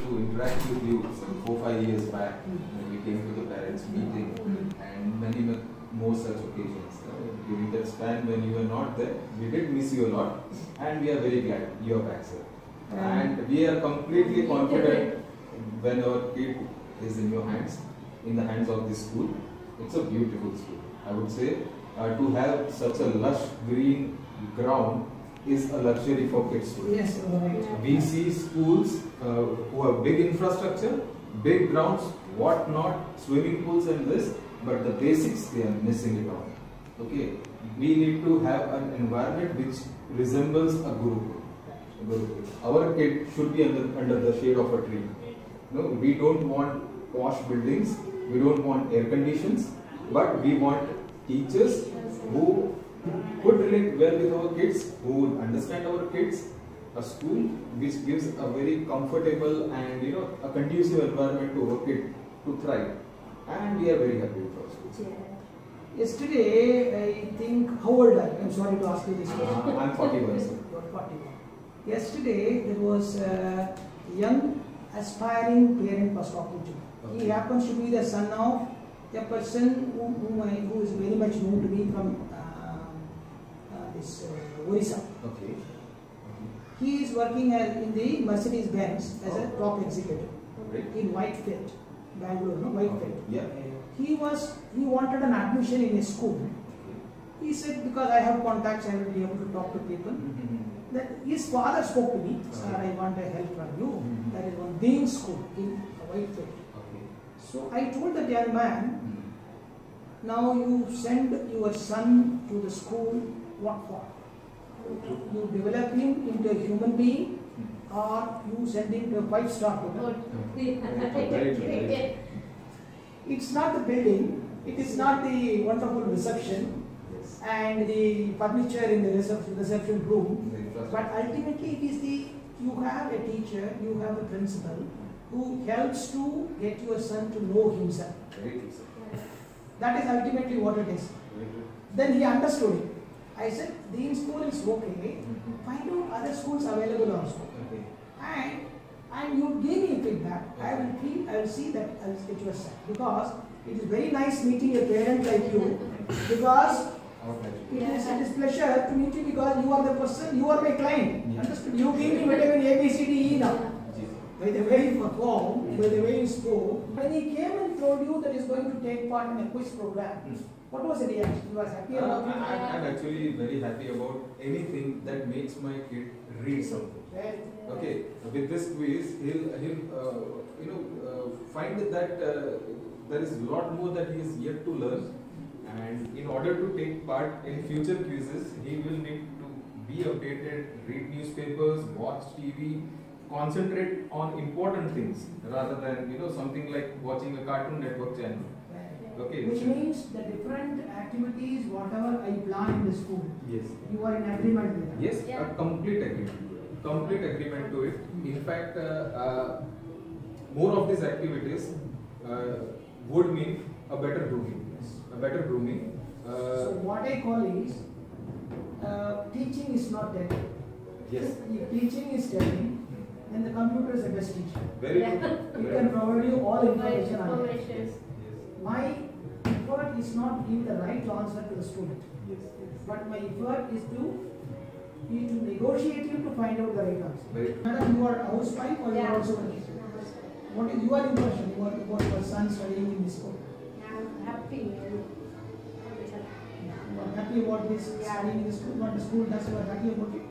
to interact with you some 4-5 years back when we came to the parents meeting and many more such occasions. During that span when you were not there, we did miss you a lot, and we are very glad you are back, sir. And we are completely confident when our kid is in your hands, in the hands of this school. It's a beautiful school. I would say to have such a lush green ground is a luxury for kids today. Yes, right. We see schools who have big infrastructure, big grounds, what-not, swimming pools and this, but the basics they are missing it all. Okay, we need to have an environment which resembles a Gurukul. Our kid should be under the shade of a tree. No, we don't want posh buildings, we don't want air conditions, but we want teachers who could relate well with our kids, who would understand our kids, a school which gives a very comfortable and a conducive environment to our kid to thrive. And we are very happy with our schools. Yesterday, I think, how old are you? I'm sorry to ask you this question. I'm 41, sir. You're 41. Yesterday, there was a young aspiring parent was talking to me. Okay. He happens to be the son of a person who is very much known to me from Orissa. Okay. He is working in the Mercedes-Benz as a top executive in Whitefield, Bangalore, no? Whitefield. Yeah. He wanted an admission in a school. He said, because I have contacts, I will be able to talk to people. That his father spoke to me, sir, I want a help from you. That is one Dean school in Whitefield. So I told that young man, now you send your son to the school, what for? You develop him into a human being, or you send him to a 5-star hotel. It's not the building, it is not the wonderful reception and the furniture in the reception room, but ultimately it is you have a teacher, you have a principal who helps to get your son to know himself. That is ultimately what it is. Then he understood it. I said, Dean school is okay, find out other schools available also. And you give me feedback, I will see that I will get your son. Because it is very nice meeting a parent like you, because it is pleasure to meet you, because you are the person, you are my client. Understood? You give me vitamin A, B, C, D, E now. By the way you perform, by the way you spoke. When he came and told you that he is going to take part in a quiz program, what was the reaction? You was happy about it? I'm actually very happy about anything that makes my kid read something. Okay, with this quiz, he'll find that there is a lot more that he is yet to learn, and in order to take part in future quizzes, he will need to be updated, read newspapers, watch TV, concentrate on important things rather than something like watching a Cartoon Network channel. Okay. Which means the different activities, whatever I plan in the school, yes, you are in agreement with them. Yes, a complete agreement. Complete agreement to it. In fact, more of these activities would mean a better grooming. A better grooming. So what I call is teaching is not dead. Yes. If teaching is telling, then the computer is the best teacher. Very good. It can provide you all information on it. My effort is not to give the right answer to the student, but my effort is to negotiate you to find out the right answer. Madam, you are a housewife or you are also working? What is your impression about your son studying in this school? I'm happy. You are happy about this studying in the school, what the school does, you are happy about it?